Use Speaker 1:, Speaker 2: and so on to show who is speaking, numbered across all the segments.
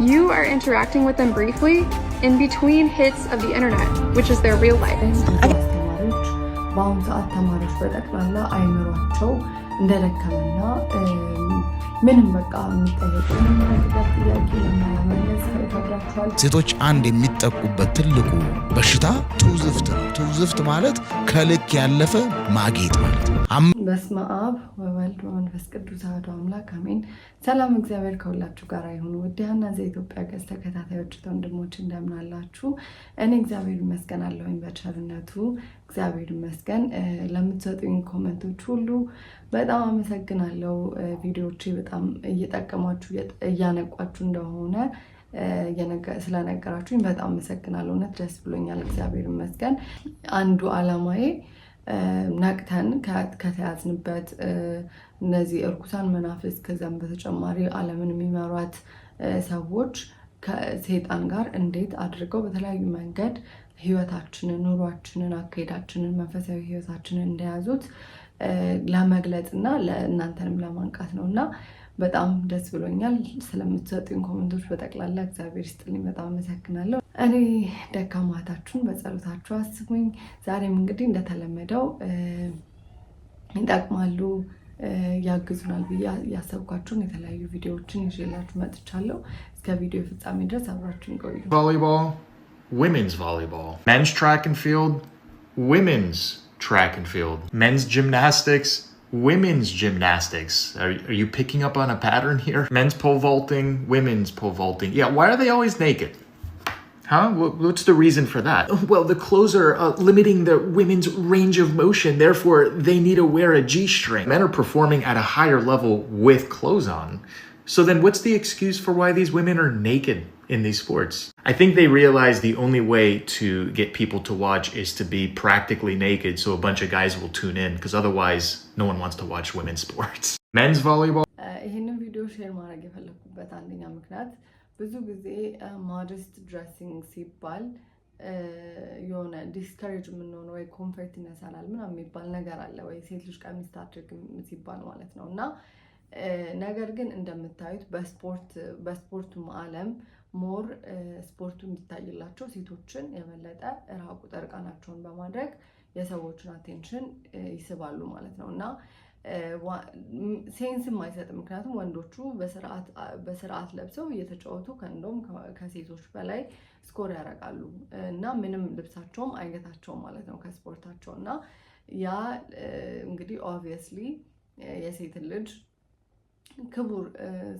Speaker 1: You are interacting with them briefly in between hits of the internet, which is their real life.
Speaker 2: አስተማሪዎች በአሁኑ ሰዓት ተማሪዎች በጠቅላላ አይምሯቸው እንደደከመና ምንም በቃ የሚጠየቁ ጥያቄ ለመመለስ ይከብዳቸዋል።
Speaker 3: ሴቶች አንድ የሚጠቁበት ትልቁ በሽታ ትውዝፍት ነው። ትውዝፍት ማለት ከልክ ያለፈ ማጌጥ ማለት ነው።
Speaker 2: በስመ አብ ወወልድ ወመንፈስ ቅዱስ አሐዱ አምላክ አሜን። ሰላም እግዚአብሔር ከሁላችሁ ጋር ይሁን። ውድ ሀና ዘኢትዮጵያ ገጽ ተከታታዮች ወንድሞች እንደምን አላችሁ? እኔ እግዚአብሔር ይመስገን አለሁኝ በቸርነቱ እግዚአብሔር ይመስገን። ለምትሰጡኝ ኮሜንቶች ሁሉ በጣም አመሰግናለሁ። ቪዲዮዎቼ በጣም እየጠቀማችሁ እያነቋችሁ እንደሆነ ስለነገራችሁኝ በጣም አመሰግናለሁ። እውነት ደስ ብሎኛል። እግዚአብሔር ይመስገን። አንዱ አላማዬ ነቅተን ከተያዝንበት እነዚህ እርኩሳን መናፍስ ከዛም በተጨማሪ ዓለምን የሚመሯት ሰዎች ከሰይጣን ጋር እንዴት አድርገው በተለያዩ መንገድ ህይወታችንን፣ ኑሯችንን፣ አካሄዳችንን፣ መንፈሳዊ ህይወታችንን እንደያዙት ለመግለጽና ለእናንተንም ለማንቃት ነውና በጣም ደስ ብሎኛል። ስለምትሰጡኝ ኮሜንቶች በጠቅላላ እግዚአብሔር ይስጥልኝ። በጣም አመሰግናለሁ። እኔ ደካማታችሁን በጸሎታችሁ አስቡኝ። ዛሬም እንግዲህ እንደተለመደው ይጠቅማሉ፣ ያግዙናል ብዬ ያሰብኳችሁን የተለያዩ ቪዲዮዎችን ይዤላችሁ መጥቻለሁ። እስከ ቪዲዮ ፍጻሜ ድረስ አብራችሁን ቆዩ።
Speaker 4: Volleyball, women's volleyball, men's track and field, women's track and field, men's gymnastics, women's gymnastics. Are you picking up on a pattern here? Men's pole vaulting, women's pole vaulting. Yeah, why are they always naked? Huh? What's the reason for that? Well, the clothes are limiting the women's range of motion. Therefore, they need to wear a G-string. Men are performing at a higher level with clothes on. So then what's the excuse for why these women are naked in these sports? I think they realize the only way to get people to watch is to be practically naked so a bunch of guys will tune in, because otherwise no one wants to watch women's sports. Men's volleyball.
Speaker 2: ይህንን ቪዲዮ ሼር ማድረግ የፈለኩበት አንደኛ ምክንያት ብዙ ጊዜ ሞደስት ድሬሲንግ ሲባል የሆነ ዲስከሬጅ የምንሆነው ወይ ኮንፈርት ይነሳናል ምናምን የሚባል ነገር አለ፣ ወይ ሴት ልጅ ቀሚስ ታድርግ ሲባል ማለት ነው። እና ነገር ግን እንደምታዩት በስፖርቱም ዓለም ሞር ስፖርቱ እንዲታይላቸው ሴቶችን የበለጠ ራቁት እርቃናቸውን በማድረግ የሰዎችን አቴንሽን ይስባሉ ማለት ነው። እና ሴንስም አይሰጥም። ምክንያቱም ወንዶቹ በስርዓት ለብሰው እየተጫወቱ ከእንደውም ከሴቶች በላይ ስኮር ያደርጋሉ እና ምንም ልብሳቸውም አይገታቸውም ማለት ነው ከስፖርታቸው። እና ያ እንግዲህ ኦብቪየስሊ የሴትን ልጅ ክቡር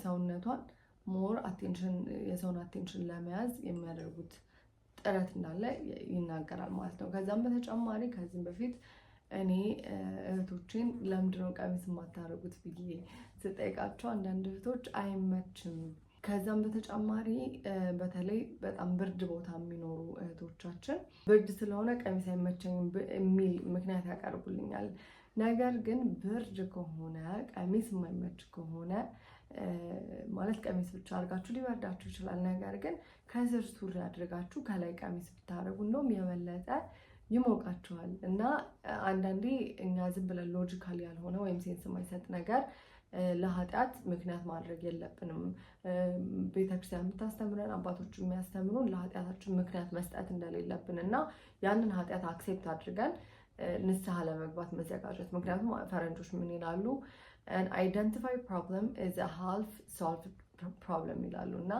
Speaker 2: ሰውነቷን ሞር አቴንሽን የሰውን አቴንሽን ለመያዝ የሚያደርጉት ጥረት እንዳለ ይናገራል ማለት ነው። ከዛም በተጨማሪ ከዚህም በፊት እኔ እህቶቼን ለምንድነው ቀሚስ የማታደርጉት ብዬ ስጠይቃቸው አንዳንድ እህቶች አይመችም። ከዛም በተጨማሪ በተለይ በጣም ብርድ ቦታ የሚኖሩ እህቶቻችን ብርድ ስለሆነ ቀሚስ አይመቸኝም የሚል ምክንያት ያቀርቡልኛል። ነገር ግን ብርድ ከሆነ ቀሚስ የማይመች ከሆነ ማለት ቀሚስ ብቻ አድርጋችሁ ሊበርዳችሁ ይችላል። ነገር ግን ከስር ሱሪ አድርጋችሁ ከላይ ቀሚስ ብታደርጉ እንደውም የበለጠ ይሞቃችኋል። እና አንዳንዴ እኛ ዝም ብለን ሎጂካል ያልሆነ ወይም ሴንስ የማይሰጥ ነገር ለኃጢአት ምክንያት ማድረግ የለብንም። ቤተክርስቲያን የምታስተምረን አባቶች የሚያስተምሩን ለኃጢአታችን ምክንያት መስጠት እንደሌለብን እና ያንን ኃጢአት አክሴፕት አድርገን ንስሐ ለመግባት መዘጋጀት። ምክንያቱም ፈረንጆች ምን ይላሉ? an identified problem is a half solved problem ይላሉ። እና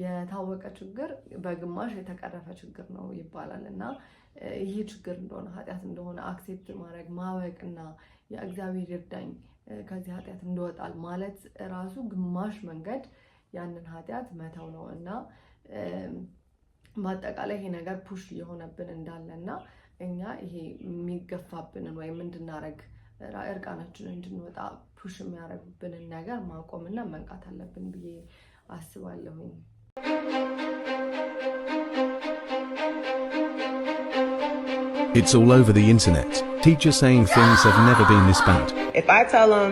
Speaker 2: የታወቀ ችግር በግማሽ የተቀረፈ ችግር ነው ይባላል። እና ይህ ችግር እንደሆነ ኃጢአት እንደሆነ አክሴፕት ማድረግ ማወቅ እና የእግዚአብሔር ይርዳኝ ከዚህ ኃጢአት እንደወጣል ማለት ራሱ ግማሽ መንገድ ያንን ኃጢአት መተው ነው። እና በአጠቃላይ ይሄ ነገር ፑሽ እየሆነብን እንዳለና እኛ ይሄ የሚገፋብንን ወይም እንድናረግ እርቃናችንን እንድንወጣ ፑሽ የሚያደርጉብንን ነገር ማቆምና መንቃት አለብን ብዬ አስባለሁኝ።
Speaker 5: It's all over the internet. Teachers saying things have never been this bad.
Speaker 6: If I tell them,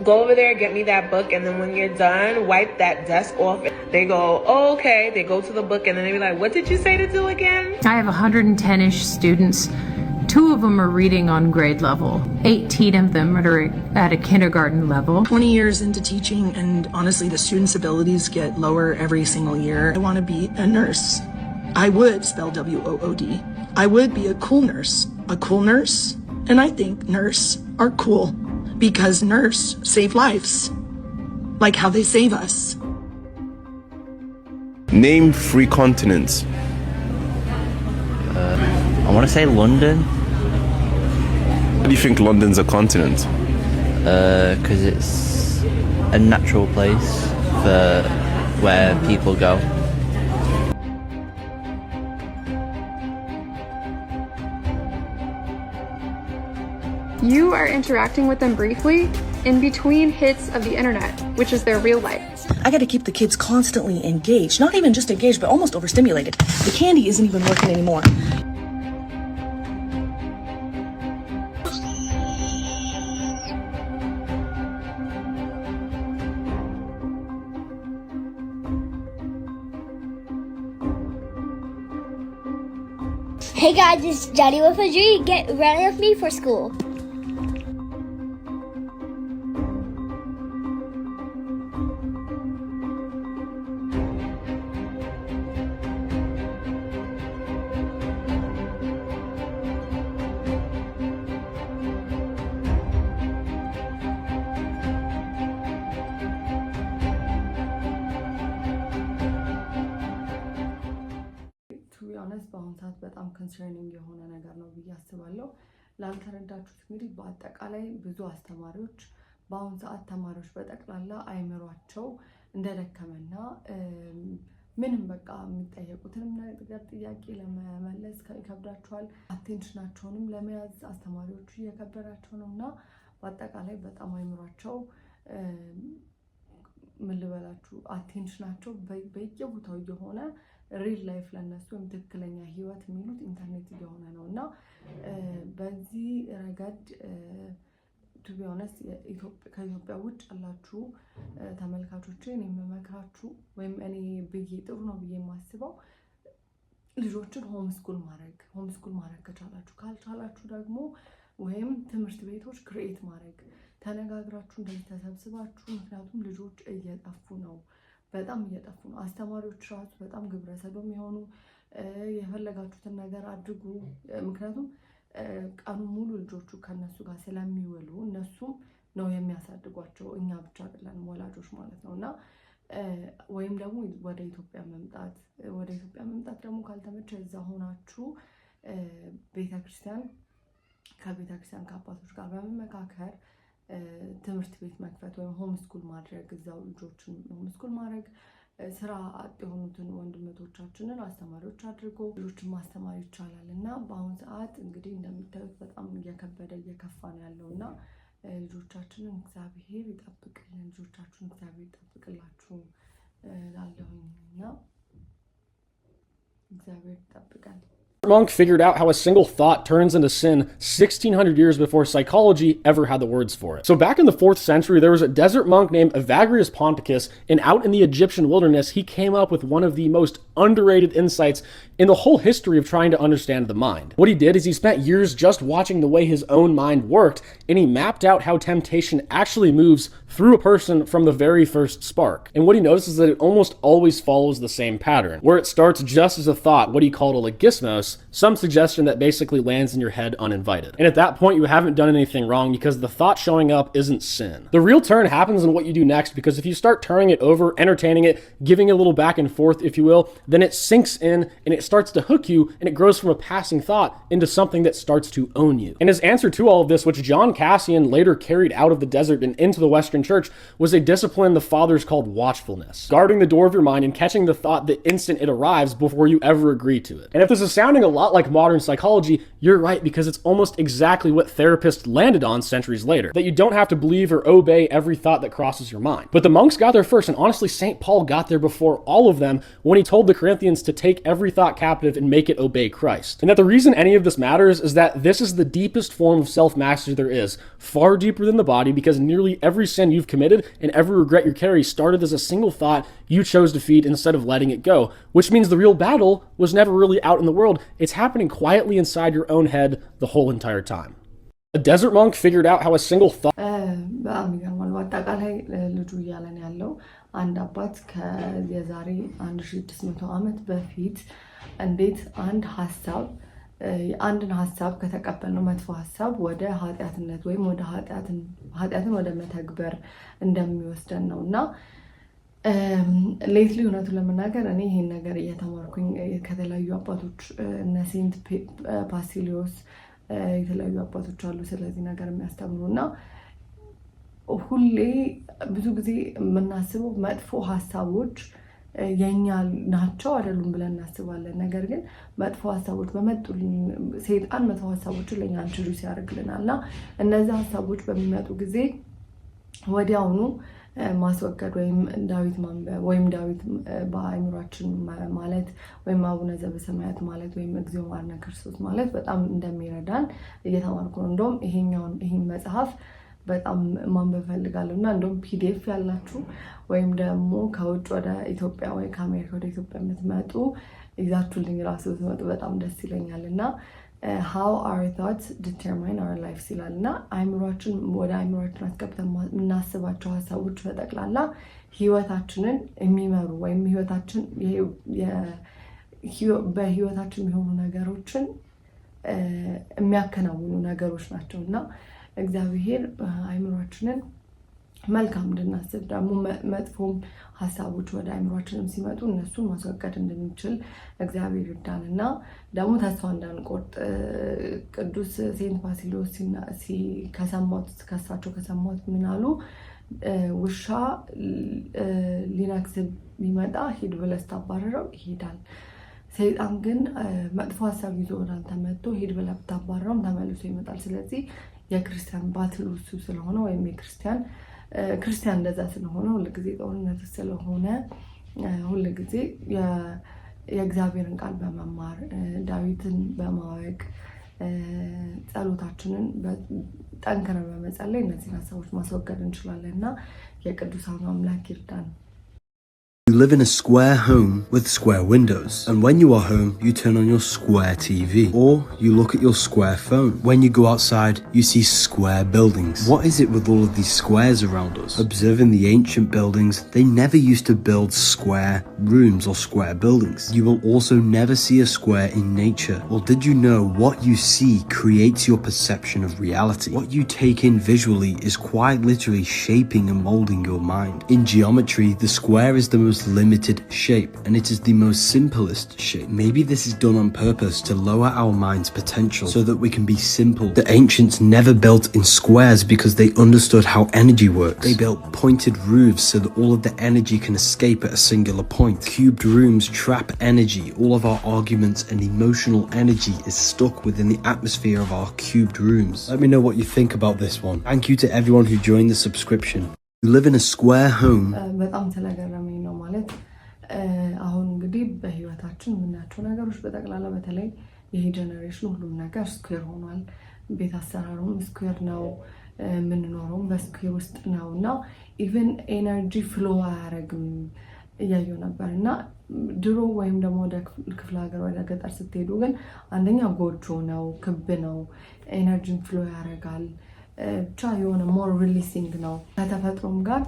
Speaker 6: go over there, get me that book, and then when you're done, wipe that desk off, they go, oh, okay. They go to the book, and then they be like, what did you say to do again?
Speaker 7: I have 110-ish students 2 of them are reading on grade level. 18 of them are at a kindergarten level.
Speaker 8: 20 years into teaching, and honestly, the students' abilities get lower every single year. I want to be a nurse. I would spell W-O-O-D. I would be a cool nurse. A cool nurse. And I think nurse are cool because nurse save lives. Like how they save us.
Speaker 9: Name 3 continents.
Speaker 10: I want to say London.
Speaker 9: Why do you think London's a continent?
Speaker 10: Because it's a natural place for where people go.
Speaker 1: You are interacting with them briefly in between hits of the internet, which is their real life.
Speaker 8: I gotta keep the kids constantly engaged. Not even just engaged, but almost overstimulated. The candy isn't even working anymore.
Speaker 11: Hey guys, it's Johnny with a G. Get ready with me for school.
Speaker 2: በአሁኑ ሰዓት በጣም ኮንሰርኒንግ የሆነ ነገር ነው ብዬ አስባለሁ። ላልተረዳችሁት እንግዲህ በአጠቃላይ ብዙ አስተማሪዎች በአሁኑ ሰዓት ተማሪዎች በጠቅላላ አይምሯቸው እንደደከመና ምንም በቃ የሚጠየቁትንም ነገር ጥያቄ ለመመለስ ይከብዳቸዋል። አቴንሽናቸውንም ለመያዝ አስተማሪዎቹ እየከበዳቸው ነው እና በአጠቃላይ በጣም አይምሯቸው ምን ልበላችሁ አቴንሽናቸው በየቦታው እየሆነ ሪል ላይፍ ለነሱ ወይም ትክክለኛ ህይወት የሚሉት ኢንተርኔት እየሆነ ነው እና በዚህ ረገድ ቱ ቢ ኦነስት ከኢትዮጵያ ውጭ ያላችሁ ተመልካቾችን የምመክራችሁ ወይም እኔ ብዬ ጥሩ ነው ብዬ የማስበው ልጆችን ሆምስኩል ማድረግ ከቻላችሁ፣ ካልቻላችሁ ደግሞ ወይም ትምህርት ቤቶች ክሬኤት ማድረግ ተነጋግራችሁ እንደዚህ ተሰብስባችሁ፣ ምክንያቱም ልጆች እየጠፉ ነው፣ በጣም እየጠፉ ነው። አስተማሪዎች ራሱ በጣም ግብረ ሰዶም የሆኑ የፈለጋችሁትን ነገር አድርጉ፣ ምክንያቱም ቀኑ ሙሉ ልጆቹ ከነሱ ጋር ስለሚውሉ እነሱም ነው የሚያሳድጓቸው፣ እኛ ብቻ አይደለንም ወላጆች ማለት ነው እና ወይም ደግሞ ወደ ኢትዮጵያ መምጣት ደግሞ ካልተመቸ እዛ ሆናችሁ ከቤተክርስቲያን ከአባቶች ጋር በመመካከር ትምህርት ቤት መክፈት ወይም ሆምስኩል ማድረግ፣ እዛው ልጆችን ሆምስኩል ማድረግ፣ ስራ አጥ የሆኑትን ወንድሞቻችንን አስተማሪዎች አድርጎ ልጆችን ማስተማር ይቻላል እና በአሁኑ ሰዓት እንግዲህ እንደምታዩት በጣም እየከፋ ነው ያለው እና ልጆቻችንን እግዚአብሔር ይጠብቅልን፣ ልጆቻችሁን እግዚአብሔር ይጠብቅላችሁ ላለሁኝ እና እግዚአብሔር ይጠብቀን።
Speaker 12: Monk figured out how a single thought turns into sin 1600 years before psychology ever had the words for it. So back in the 4th century, there was a desert monk named Evagrius Ponticus, and out in the Egyptian wilderness, he came up with one of the most underrated insights in the whole history of trying to understand the mind. What he did is he spent years just watching the way his own mind worked, and he mapped out how temptation actually moves through a person from the very first spark. And what he noticed is that it almost always follows the same pattern, where it starts just as a thought, what he called a logismos, some suggestion that basically lands in your head uninvited. And at that point, you haven't done anything wrong because the thought showing up isn't sin. The real turn happens in what you do next, because if you start turning it over, entertaining it, giving a little back and forth, if you will, then it sinks in and it starts to hook you, and it grows from a passing thought into something that starts to own you. And his answer to all of this, which John Cassian later carried out of the desert and into the Western Church, was a discipline the fathers called watchfulness, guarding the door of your mind and catching the thought the instant it arrives before you ever agree to it. And if this is sounding a lot like modern psychology, you're right, because it's almost exactly what therapists landed on centuries later, that you don't have to believe or obey every thought that crosses your mind. But the monks got there first, and honestly, St. Paul got there before all of them when he told the Corinthians to take every thought captive and make it obey Christ. And that the reason any of this matters is that this is the deepest form of self-mastery there is, far deeper than the body, because nearly every sin you've committed and every regret you carry started as a single thought you chose to feed instead of letting it go, which means the real battle was never really out in the world, it's happening quietly inside your own head the whole entire time. A desert monk figured out how a single thought.
Speaker 2: በጣም ይገርማል። በአጠቃላይ ልጁ እያለን ያለው አንድ አባት ከየዛሬ 1600 ዓመት በፊት እንዴት አንድን ሀሳብ ከተቀበልነው መጥፎ ሀሳብ ወደ ኃጢአትነት ወይም ወደ ኃጢአትን ወደ መተግበር እንደሚወስደን ነው እና ሌትሊ እውነቱን ለመናገር እኔ ይሄን ነገር እየተማርኩኝ ከተለያዩ አባቶች እነ ሴንት ባሲሊዮስ የተለያዩ አባቶች አሉ ስለዚህ ነገር የሚያስተምሩ እና ሁሌ ብዙ ጊዜ የምናስበው መጥፎ ሀሳቦች የኛ ናቸው አይደሉም ብለን እናስባለን። ነገር ግን መጥፎ ሀሳቦች በመጡልን ሰይጣን መጥፎ ሀሳቦችን ለኛ ኢንትሮዲዩስ ያደርግልናል እና እነዚህ ሀሳቦች በሚመጡ ጊዜ ወዲያውኑ ማስወገድ ወይም ዳዊት ማንበብ ወይም ዳዊት በአእምሯችን ማለት ወይም አቡነ ዘበሰማያት ማለት ወይም እግዚኦ መሐረነ ክርስቶስ ማለት በጣም እንደሚረዳን እየተማርኩ ነው። እንደውም ይሄን መጽሐፍ በጣም ማንበብ ፈልጋለሁ እና እንደውም ፒዲኤፍ ያላችሁ ወይም ደግሞ ከውጭ ወደ ኢትዮጵያ ወይ ከአሜሪካ ወደ ኢትዮጵያ የምትመጡ ይዛችሁልኝ ራሱ ብትመጡ በጣም ደስ ይለኛል እና how our thoughts determine our lives ይላል እና ወደ አእምሯችን አስገብተን የምናስባቸው ሀሳቦች በጠቅላላ ህይወታችንን የሚመሩ ወይም በህይወታችን የሚሆኑ ነገሮችን የሚያከናውኑ ነገሮች ናቸው እና እግዚአብሔር አእምሯችንን መልካም እንድናስብ ደግሞ መጥፎም ሀሳቦች ወደ አእምሯችንም ሲመጡ እነሱን ማስወገድ እንድንችል እግዚአብሔር ይርዳን እና ደግሞ ተስፋ እንዳንቆርጥ ቅዱስ ሴንት ባሲሊዮስ ከሳቸው ከሰማሁት ምን አሉ? ውሻ ሊነክስ ቢመጣ ሂድ ብለህ ስታባረረው ይሄዳል። ሰይጣን ግን መጥፎ ሀሳብ ይዞ ወደ አንተ መጥቶ ሂድ ብለህ ብታባረረውም ተመልሶ ይመጣል። ስለዚህ የክርስቲያን ባትል እሱ ስለሆነ ወይም ክርስቲያን እንደዛ ስለሆነ ሁልጊዜ ጦርነት ስለሆነ ሁልጊዜ የእግዚአብሔርን ቃል በመማር ዳዊትን በማወቅ ጸሎታችንን ጠንክረን በመጸለይ እነዚህን ሀሳቦች ማስወገድ እንችላለን እና የቅዱሳኑ አምላክ ይርዳን።
Speaker 13: You live in a square home with square windows, and when you are home, you turn on your square TV, or you look at your square phone. When you go outside, you see square buildings. What is it with all of these squares around us? Observing the ancient buildings, they never used to build square rooms or square buildings. You will also never see a square in nature. Well, did you know what you see creates your perception of reality? What you take in visually is quite literally shaping and molding your mind. In geometry, the square is the most limited shape, and it is the most simplest shape. Maybe this is done on purpose to lower our mind's potential so that we can be simple. The ancients never built in squares because they understood how energy works. They built pointed roofs so that all of the energy can escape at a singular point. Cubed rooms trap energy. All of our arguments and emotional energy is stuck within the atmosphere of our cubed rooms. Let me know what you think about this one. Thank you to everyone who joined the subscription. You live in a square home.
Speaker 2: በጣም ስለገረመኝ ነው ማለት አሁን እንግዲህ በህይወታችን የምናያቸው ነገሮች በጠቅላላ በተለይ ይሄ ጀነሬሽን ሁሉም ነገር ስኩዌር ሆኗል። ቤት አሰራሩም ስኩዌር ነው፣ የምንኖረውም በስኩዌር ውስጥ ነው እና ኢቨን ኤነርጂ ፍሎ አያደርግም እያየሁ ነበር እና ድሮ ወይም ደግሞ ወደ ክፍለ ሀገር ወደ ገጠር ስትሄዱ ግን አንደኛ ጎጆ ነው፣ ክብ ነው፣ ኤነርጂን ፍሎ ያደርጋል። ብቻ የሆነ ሞር ሪሊሲንግ ነው፣ ከተፈጥሮም ጋር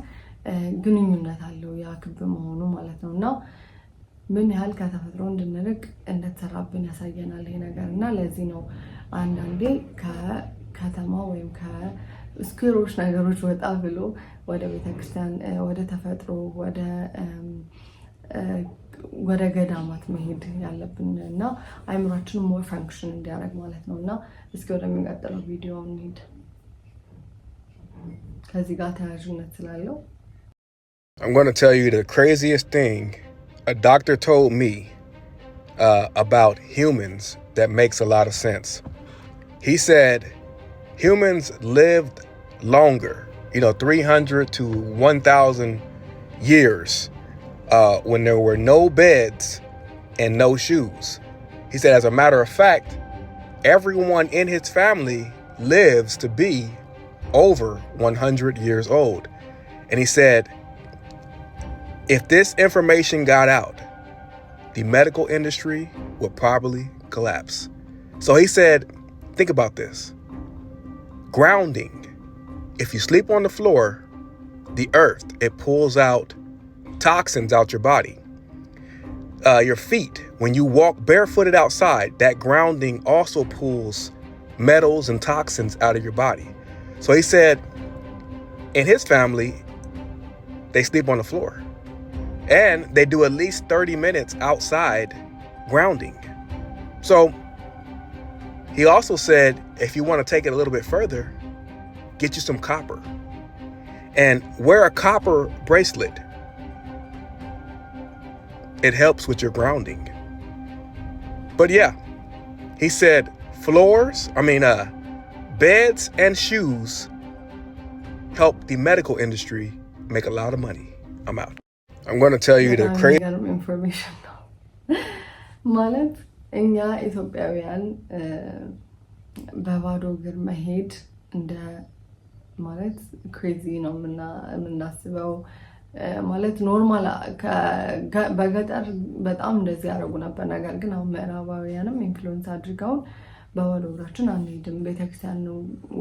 Speaker 2: ግንኙነት አለው ያ ክብ መሆኑ ማለት ነው እና ምን ያህል ከተፈጥሮ እንድንርቅ እንደተሰራብን ያሳየናል ይሄ ነገር እና ለዚህ ነው አንዳንዴ ከከተማ ወይም ከስኩዌሮች ነገሮች ወጣ ብሎ ወደ ቤተክርስቲያን ወደ ተፈጥሮ ወደ ገዳማት መሄድ ያለብን እና አእምሯችንን ሞር ፈንክሽን እንዲያደርግ ማለት ነው እና እስኪ ወደሚቀጥለው ቪዲዮ እንሂድ ከዚህ ጋር ተያያዥነት ስላለው
Speaker 14: I'm going to tell you the craziest thing a doctor told me about humans that makes a lot of sense. He said humans lived longer, 300 to 1,000 years when there were no beds and no shoes. He said, as a matter of fact, everyone in his family lives to be over 100 years old. And he said, if this information got out, the medical industry would probably collapse. So he said, think about this. Grounding. If you sleep on the floor, the earth, it pulls out toxins out your body. Your feet, when you walk barefooted outside, that grounding also pulls metals and toxins out of your body. So he said, in his family, they sleep on the floor. And they do at least 30 minutes outside grounding. So he also said, if you want to take it a little bit further, get you some copper. And wear a copper bracelet. It helps with your grounding. But yeah, he said beds and shoes help the medical industry make a lot of money. I'm out. I'm going to tell you the crazy
Speaker 2: information ማለት እኛ ኢትዮጵያውያን በባዶ እግር መሄድ እንደ ማለት ክሬዚ ነው የምናስበው ማለት ኖርማል በገጠር በጣም እንደዚህ ያደርጉ ነበር ነገር ግን አሁን ምዕራባውያንም ኢንፍሉዌንስ አድርገው በባዶ እግራችን አንሄድም ቤተክርስቲያን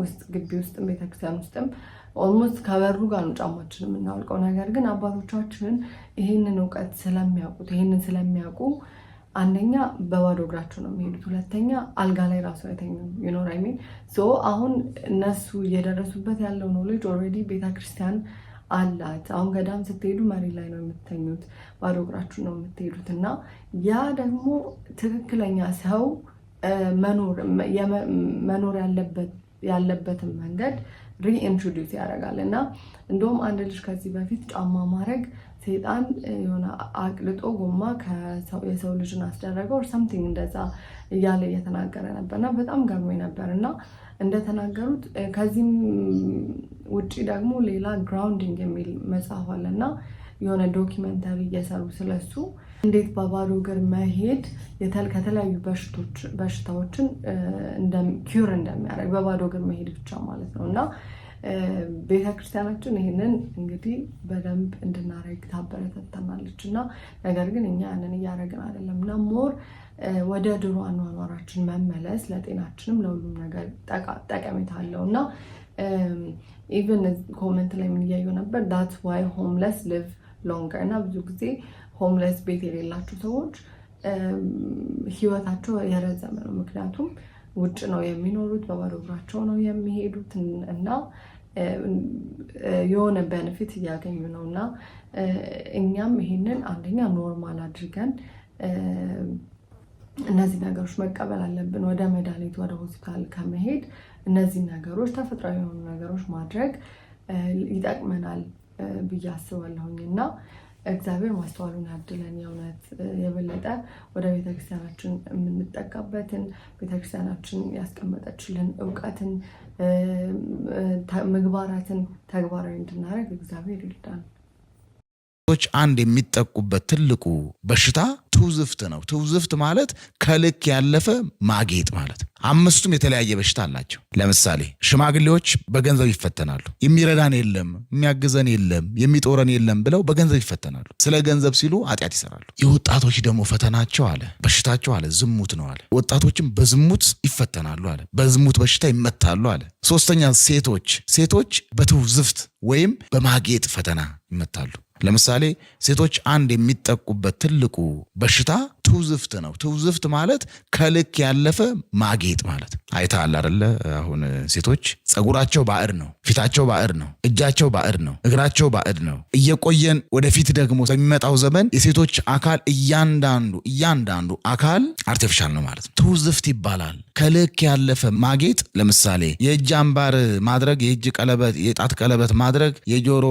Speaker 2: ውስጥ ግቢ ውስጥ ቤተክርስቲያን ውስጥም ኦልሞስት ከበሩ ጋር ነው ጫማችን የምናወልቀው ነገር ግን አባቶቻችን ይሄንን ዕውቀት ስለሚያውቁ አንደኛ በባዶ እግራቸው ነው የሚሄዱት ሁለተኛ አልጋ ላይ ራሱ አይተኙም you know what I mean so አሁን እነሱ እየደረሱበት ያለው ኖሌጅ ኦልሬዲ ቤተክርስቲያን አላት አሁን ገዳም ስትሄዱ መሬት ላይ ነው የምትተኙት ባዶ እግራችሁ ነው የምትሄዱትና ያ ደግሞ ትክክለኛ ሰው መኖር ያለበትን መንገድ ሪኢንትሮዲዩስ ያደርጋልና እንደውም አንድ ልጅ ከዚህ በፊት ጫማ ማድረግ ሰይጣን የሆነ አቅልጦ ጎማ የሰው ልጅን አስደረገው or something እንደዛ እያለ እየተናገረ ነበርና በጣም ገርሞኝ ነበርና እንደተናገሩት ከዚህም ውጪ ደግሞ ሌላ ግራውንዲንግ የሚል መጽሐፍ አለና የሆነ ዶክመንታሪ እየሰሩ ስለሱ እንዴት በባዶ እግር መሄድ ከተለያዩ በሽታዎችን ኪውር እንደሚያደርግ በባዶ እግር መሄድ ብቻ ማለት ነውና ቤተክርስቲያናችን ይሄንን እንግዲህ በደንብ እንድናረግ ታበረታታናለችና ነገር ግን እኛ ያንን ያረጋግን አይደለምና ሞር ወደ ድሮ አኗኗራችን መመለስ ለጤናችንም ለሁሉም ነገር ጠቀሜታ አለውና ኢቭን ኮሜንት ላይ ምን ያዩ ነበር that's why homeless live longer እና ብዙ ጊዜ ሆምለስ ቤት የሌላቸው ሰዎች ህይወታቸው የረዘመ ነው ምክንያቱም ውጭ ነው የሚኖሩት በባዶ እግራቸው ነው የሚሄዱት እና የሆነ ቤኔፊት ያገኙ ነውና እኛም ይሄንን አንደኛ ኖርማል አድርገን እነዚህ ነገሮች መቀበል አለብን ወደ መድኃኒት ወደ ሆስፒታል ከመሄድ እነዚህ ነገሮች ተፈጥሯዊ የሆኑ ነገሮች ማድረግ ይጠቅመናል ብዬ አስባለሁኝና እግዚአብሔር ማስተዋሉን ያድለን የእውነት የበለጠ ወደ ቤተክርስቲያናችን የምንጠቀበትን ቤተክርስቲያናችን ያስቀመጠችልን ዕውቀትን ምግባራትን ተግባራዊ እንድናደርግ እግዚአብሔር ይርዳን
Speaker 3: ሰዎች አንድ የሚጠቁበት ትልቁ በሽታ ትውዝፍት ነው ትውዝፍት ማለት ከልክ ያለፈ ማጌጥ ማለት አምስቱም የተለያየ በሽታ አላቸው ለምሳሌ ሽማግሌዎች በገንዘብ ይፈተናሉ የሚረዳን የለም የሚያግዘን የለም የሚጦረን የለም ብለው በገንዘብ ይፈተናሉ ስለ ገንዘብ ሲሉ ኃጢአት ይሰራሉ የወጣቶች ደግሞ ፈተናቸው አለ በሽታቸው አለ ዝሙት ነው አለ ወጣቶችም በዝሙት ይፈተናሉ አለ በዝሙት በሽታ ይመታሉ አለ ሶስተኛ ሴቶች በትውዝፍት ወይም በማጌጥ ፈተና ይመታሉ ለምሳሌ ሴቶች አንድ የሚጠቁበት ትልቁ በሽታ ትውዝፍት ነው ትውዝፍት ማለት ከልክ ያለፈ ማጌጥ ማለት አይታል አይደለ አሁን ሴቶች ጸጉራቸው ባዕድ ነው ፊታቸው ባዕድ ነው እጃቸው ባዕድ ነው እግራቸው ባዕድ ነው እየቆየን ወደፊት ደግሞ በሚመጣው ዘመን የሴቶች አካል እያንዳንዱ አካል አርቲፊሻል ነው ማለት ትውዝፍት ይባላል ከልክ ያለፈ ማጌጥ ለምሳሌ የእጅ አምባር ማድረግ የእጅ ቀለበት የጣት ቀለበት ማድረግ የጆሮ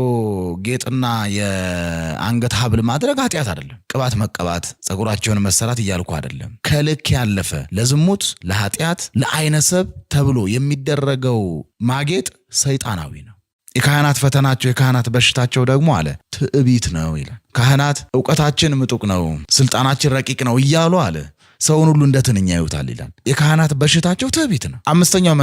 Speaker 3: ጌጥና የአንገት ሐብል ማድረግ ኃጢአት አይደለም ቅባት መቀባት ጸጉራቸውን መሰራት እያልኩ አይደለም ከልክ ያለፈ ለዝሙት ለኃጢአት ለአይነሰብ ተብሎ የሚደረገው ማጌጥ ሰይጣናዊ ነው የካህናት ፈተናቸው የካህናት በሽታቸው ደግሞ አለ ትዕቢት ነው ይላል ካህናት ዕውቀታችን ምጡቅ ነው ስልጣናችን ረቂቅ ነው እያሉ አለ ሰውን ሁሉ እንደትንኛ ያዩታል ይላል የካህናት በሽታቸው ትዕቢት ነው አምስተኛው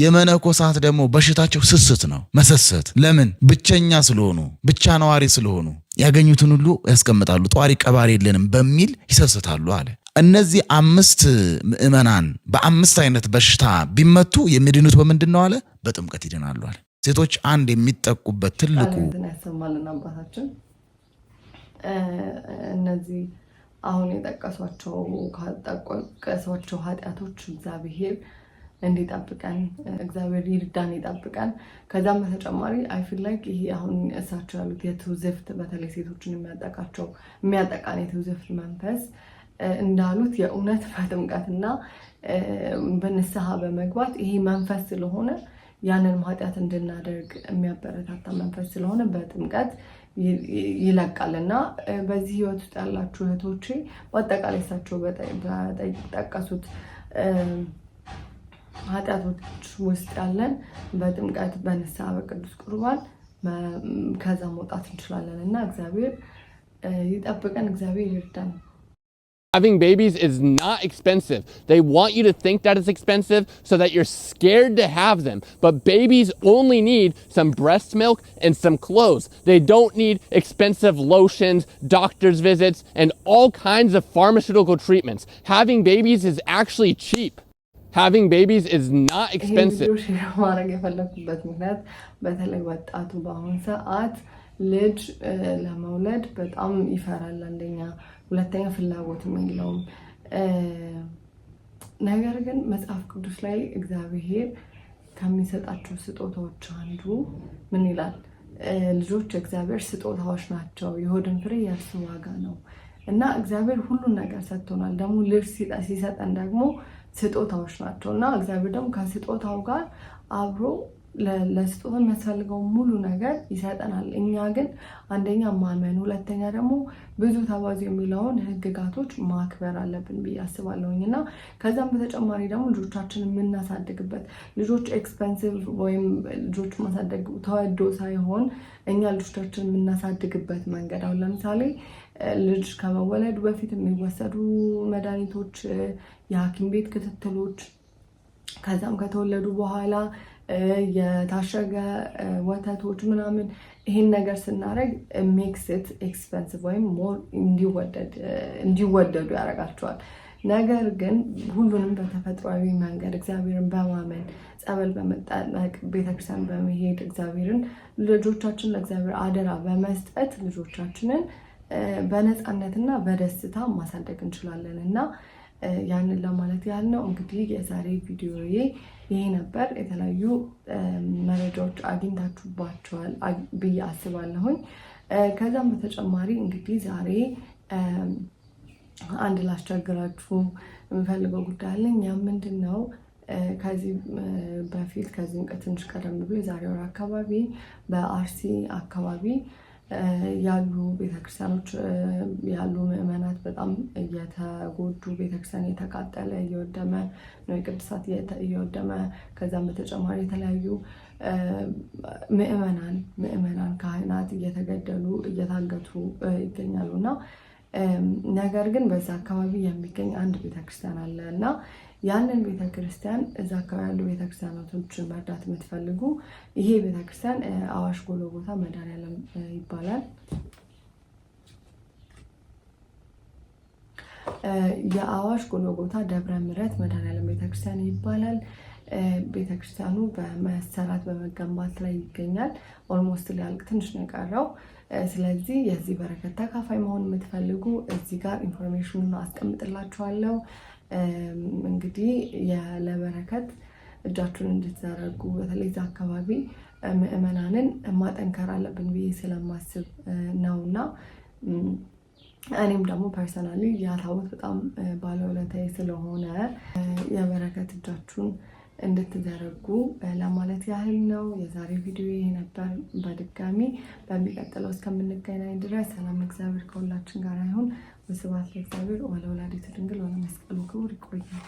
Speaker 3: የመነኮሳት ደግሞ በሽታቸው ስስት ነው መሰሰት ለምን ብቸኛ ስለሆኑ ብቻ ነዋሪ ስለሆኑ ያገኙትን ሁሉ ያስቀምጣሉ ጧሪ ቀባሪ የለንም በሚል ይሰስታሉ አለ እነዚህ 5 ምእመናን በ5 አይነት በሽታ ቢመቱ የሚድኑት በምንድን ነው አለ? በጥምቀት ይድናሉ አለ። ሴቶች አንድ የሚጠቁበት ትልቁ
Speaker 2: ያሰማልና አባታችን እነዚህ አሁን የጠቀሷቸው ኃጢአቶች እግዚአብሔር እንዲጠብቀን እግዚአብሔር ይርዳን ይጠብቀን። ከዛም በተጨማሪ አይ ፊል ላይክ ይሄ አሁን እሳቸው ያሉት የትውዝፍት በተለይ ሴቶችን የሚያጠቃን የትውዝፍት መንፈስ እንዳሉት የእውነት በጥምቀትና በንስሐ በመግባት ይሄ መንፈስ ስለሆነ ያንን ኃጢአት እንድናደርግ የሚያበረታታ መንፈስ ስለሆነ በጥምቀት ይለቃልና በዚህ ህይወት ውስጥ ያላችሁ እህቶቼ በአጠቃላይ እሳቸው በጠቀሱት ኃጢአቶች ውስጥ ያለን በጥምቀት በንስሐ በቅዱስ ቁርባን ከዛ መውጣት እንችላለን እና እግዚአብሔር ይጠብቀን፣ እግዚአብሔር ይርዳን።
Speaker 15: Having babies is not expensive. They want you to think that it's expensive so that you're scared to have them. But babies only need some breast milk and some clothes. They don't need expensive lotions, doctor's visits, and all kinds of pharmaceutical treatments. Having babies is actually cheap. Having babies is not expensive.
Speaker 2: ልጅ ለመውለድ በጣም ይፈራል። አንደኛ፣ ሁለተኛ ፍላጎትም የለውም። ነገር ግን መጽሐፍ ቅዱስ ላይ እግዚአብሔር ከሚሰጣቸው ስጦታዎች አንዱ ምን ይላል? ልጆች እግዚአብሔር ስጦታዎች ናቸው፣ የሆድን ፍሬ የእርሱ ዋጋ ነው እና እግዚአብሔር ሁሉን ነገር ሰጥቶናል። ደግሞ ልጅ ሲሰጠን ደግሞ ስጦታዎች ናቸው እና እግዚአብሔር ደግሞ ከስጦታው ጋር አብሮ ለስጦታ የሚያስፈልገው ሙሉ ነገር ይሰጠናል። እኛ ግን አንደኛ ማመን፣ ሁለተኛ ደግሞ ብዙ ተባዙ የሚለውን ህግጋቶች ማክበር አለብን ብዬ አስባለሁኝ እና ከዛም በተጨማሪ ደግሞ ልጆቻችን የምናሳድግበት ልጆች ኤክስፐንሲቭ ወይም ልጆች ማሳደግ ተወዶ ሳይሆን እኛ ልጆቻችን የምናሳድግበት መንገድ አሁን ለምሳሌ ልጅ ከመወለዱ በፊት የሚወሰዱ መድኃኒቶች፣ የሐኪም ቤት ክትትሎች፣ ከዛም ከተወለዱ በኋላ የታሸገ ወተቶች ምናምን ይሄን ነገር ስናደርግ ሜክስ ኢት ኤክስፐንሲቭ ወይም ሞር እንዲወደዱ ያደርጋቸዋል። ነገር ግን ሁሉንም በተፈጥሯዊ መንገድ እግዚአብሔርን በማመን ጸበል በመጠመቅ ቤተክርስቲያን በመሄድ እግዚአብሔርን ልጆቻችን ለእግዚአብሔር አደራ በመስጠት ልጆቻችንን በነፃነትና በደስታ ማሳደግ እንችላለን እና ያንን ለማለት ያህል ነው። እንግዲህ የዛሬ ቪዲዮዬ ይሄ ነበር። የተለያዩ መረጃዎች አግኝታችሁባቸዋል ብዬ አስባለሁኝ። ከዛም በተጨማሪ እንግዲህ ዛሬ አንድ ላስቸግራችሁ የምፈልገው ጉዳይ አለኝ። ያ ምንድን ነው? ከዚህ በፊት ከዚህ ትንሽ ቀደም ብሎ የዛሬ ወር አካባቢ በአርሲ አካባቢ ያሉ ቤተክርስቲያኖች ያሉ ምዕመናት በጣም እየተጎዱ ቤተክርስቲያን እየተቃጠለ እየወደመ ነው፣ የቅዱሳት እየወደመ ከዛም በተጨማሪ የተለያዩ ምዕመናን ካህናት እየተገደሉ እየታገቱ ይገኛሉ እና ነገር ግን በዛ አካባቢ የሚገኝ አንድ ቤተክርስቲያን አለ እና ያንን ቤተክርስቲያን እዛ አካባቢ ያሉ ቤተክርስቲያኖችን መርዳት የምትፈልጉ ይሄ ቤተክርስቲያን አዋሽ ጎልጎታ መድኃኔዓለም ይባላል። የአዋሽ ጎልጎታ ደብረ ምሕረት መድኃኔዓለም ቤተክርስቲያን ይባላል። ቤተክርስቲያኑ በመሰራት በመገንባት ላይ ይገኛል። ኦልሞስት ሊያልቅ ትንሽ ነው የቀረው። ስለዚህ የዚህ በረከት ተካፋይ መሆን የምትፈልጉ እዚህ ጋር ኢንፎርሜሽኑን አስቀምጥላችኋለሁ። እንግዲህ ለበረከት እጃችሁን እንድትዘረጉ በተለይ እዛ አካባቢ ምዕመናንን ማጠንከር አለብን ብዬ ስለማስብ ነውና እኔም ደግሞ ፐርሰናሊ ያታወት በጣም ባለውለታዬ ስለሆነ የበረከት እጃችሁን እንድትዘረጉ ለማለት ያህል ነው። የዛሬ ቪዲዮ ይሄ ነበር። በድጋሚ በሚቀጥለው እስከምንገናኝ ድረስ ሰላም እግዚአብሔር ከሁላችን ጋር ይሁን። ወስብሐት ለእግዚአብሔር ወለወላዲቱ ድንግል ወለመስቀሉ ክቡር። ይቆያል።